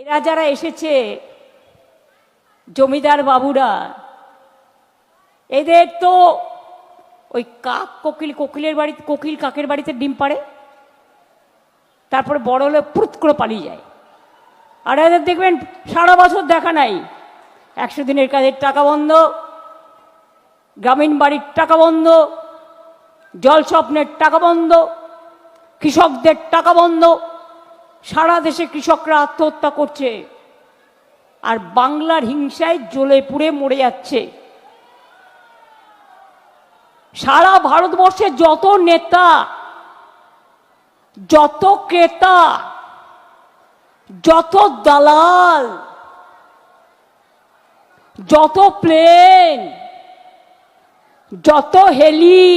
এরা যারা এসেছে জমিদার বাবুরা, এদের তো ওই কাক কোকিলের বাড়িতে, কোকিল কাকের বাড়িতে ডিম পাড়ে, তারপরে বড় হলে পুরুত করে পালিয়ে যায়। আর এদের দেখবেন সারা বছর দেখা নাই। 100 দিনের কাজের টাকা বন্ধ, গ্রামীণ বাড়ির টাকা বন্ধ, জল স্বপ্নের টাকা বন্ধ, কৃষকদের টাকা বন্ধ। সারা দেশে কৃষকরা আত্মহত্যা করছে, আর বাংলার হিংসায় জ্বলে পুড়ে মরে যাচ্ছে। সারা ভারতবর্ষে যত নেতা, যত ক্রেতা, যত দালাল, যত প্লেন, যত হেলি,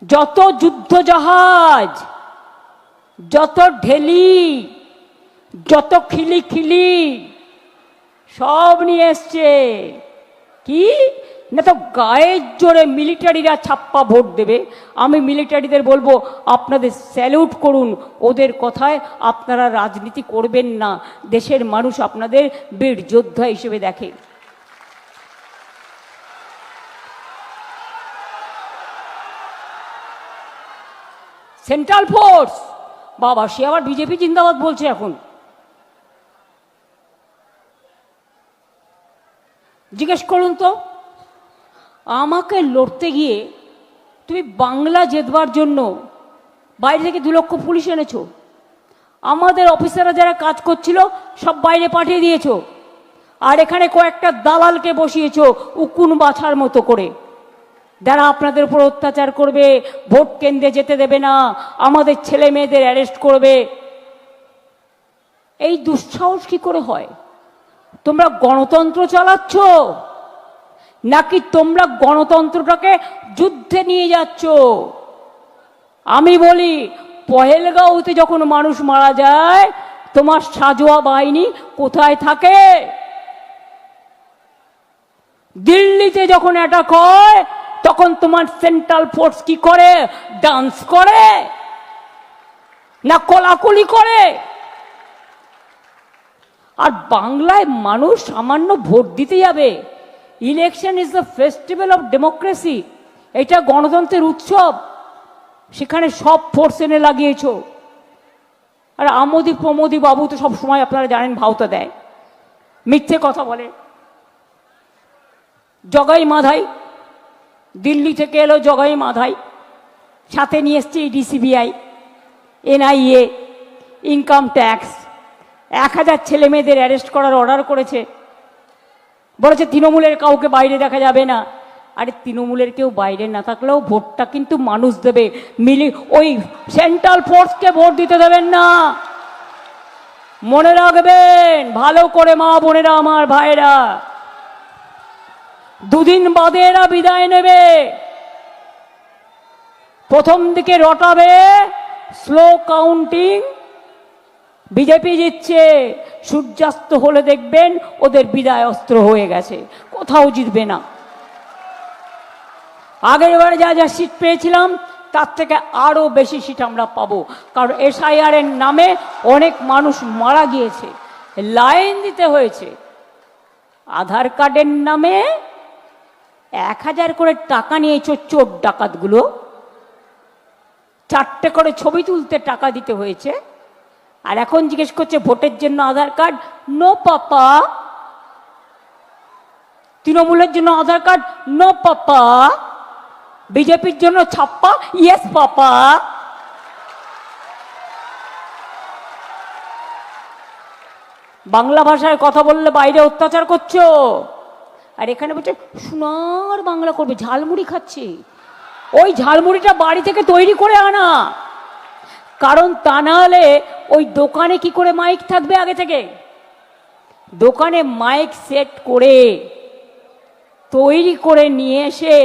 যত যুদ্ধজাহাজ, যত ঢেলি, যত খিলি সব নিয়ে এসছে। কি না, তো গায়ের জোরে মিলিটারিরা ছাপ্পা ভোট দেবে। আমি মিলিটারিদের বলবো, আপনাদের স্যালুট করুন, ওদের কথায় আপনারা রাজনীতি করবেন না। দেশের মানুষ আপনাদের বীর যোদ্ধা হিসেবে দেখে। সেন্ট্রাল ফোর্স, বাবা সে আবার বিজেপি জিন্দাবাদ বলছে এখন। জিজ্ঞেস করুন তো, আমাকে লড়তে গিয়ে তুমি বাংলা জেতবার জন্য বাইরে থেকে 2 লক্ষ পুলিশ এনেছো, আমাদের অফিসাররা যারা কাজ করছিল সব বাইরে পাঠিয়ে দিয়েছো, আর এখানে কয়েকটা দালালকে বসিয়েছো উকুন বাছার মতো করে, যারা আপনাদের উপর অত্যাচার করবে, ভোট কেন্দ্রে যেতে দেবে না, আমাদের ছেলে মেয়েদের অ্যারেস্ট করবে। এই দুঃসাহস কি করে হয়? তোমরা গণতন্ত্র চালাচ্ছ, নাকি তোমরা গণতন্ত্রটাকে যুদ্ধে নিয়ে যাচ্ছ? আমি বলি, পহেলগাঁওতে যখন মানুষ মারা যায়, তোমার সাজোয়া বাহিনী কোথায় থাকে? দিল্লিতে যখন অ্যাটাক হয়, তখন তোমার সেন্ট্রাল ফোর্স কি করে? ডান্স করে না কোলাকুলি করে? আর বাংলায় মানুষ সামান্য ভোট দিতে যাবে। Election is the festival of democracy, এটা গণতন্ত্রের উৎসব, সেখানে সব ফোর্স এনে লাগিয়েছ। আর আমোদি প্রমোদি বাবু তো সব সময় আপনারা জানেন ভাওতা দেয়, মিথ্যে কথা বলে। জগাই মাধাই দিল্লি থেকে এলো, জগাই মাধাই সাথে নিয়ে এসছে ডিসিবিআই, এনআইএ, ইনকাম ট্যাক্স। 1000 ছেলে মেয়েদের অ্যারেস্ট করার অর্ডার করেছে, বলেছে তৃণমূলের কাউকে বাইরে দেখা যাবে না। আরে তৃণমূলের কেউ বাইরে না থাকলেও ভোটটা কিন্তু মানুষ দেবে, ওই সেন্ট্রাল ফোর্সকে ভোট দিতে দেবেন না। মনে রাখবেন ভালো করে মা বোনেরা, আমার ভাইরা, 2 দিন বাদে এরা বিদায় নেবে। প্রথম দিকে রটাবে, স্লো কাউন্টিং, বিজেপি জিতছে। সূর্যাস্ত হলে দেখবেন ওদের বিদায় অস্ত্র হয়ে গেছে, কোথাও জিতবে না। আগের বারে যা যা সিট পেয়েছিলাম তার থেকে আরো বেশি সিট আমরা পাবো, কারণ এসআইআর এর নামে অনেক মানুষ মারা গিয়েছে, লাইন দিতে হয়েছে। আধার কার্ডের নামে 1000 করে টাকা নিয়েছো চোর ডাকাতগুলো, 4টে করে ছবি তুলতে টাকা দিতে হয়েছে। আর এখন জিজ্ঞেস করছে ভোটের জন্য আধার কার্ড, নো পাপা। তৃণমূলের জন্য আধার কার্ড, নো পাপা। বিজেপির জন্য ছাপ্পা, ইয়েস পাপা। বাংলা ভাষায় কথা বললে বাইরে অত্যাচার করছো, আর এখানে বলছে সোনার বাংলা করবে, ঝালমুড়ি খাচ্ছে। ওই ঝালমুড়িটা বাড়ি থেকে তৈরি করে আনা, কারণ তা না হলে ওই দোকানে কি করে মাইক থাকবে? আগে থেকে দোকানে মাইক সেট করে তৈরি করে নিয়ে এসে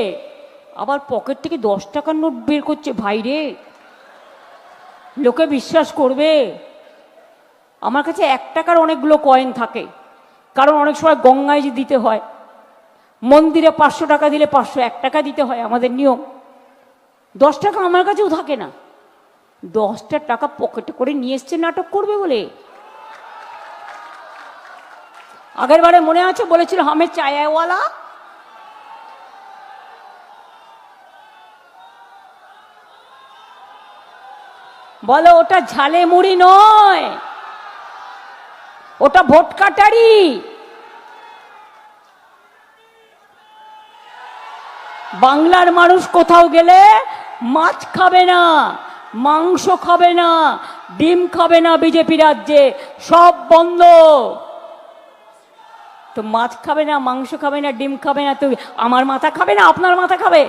আবার পকেট থেকে 10 টাকার নোট বের করছে। ভাইরে, লোকে বিশ্বাস করবে? আমার কাছে 1 টাকার অনেকগুলো কয়েন থাকে, কারণ অনেক সময় গঙ্গায় যে দিতে হয়, মন্দিরে 500 টাকা দিলে 501 টাকা দিতে হয়, আমাদের নিয়ম। 10 টাকা আমার কাছেও থাকে না। 10টা টাকা পকেটে করে নিয়ে এসছে নাটক করবে বলে। আগের বারে মনে আছে বলেছিল হামে চায়াওয়ালা, বলো ওটা ঝালে মুড়ি নয়, ওটা ভোট কাটারি। বাংলার মানুষ কোথাও গেলে মাছ খাবে না, মাংস খাবে না, ডিম খাবে না। বিজেপি রাজ্যে সব বন্ধ। তো মাছ খাবে না, মাংস খাবে না, ডিম খাবে না, তো আমার মাথা খাবে না, আপনার মাথা খাবে?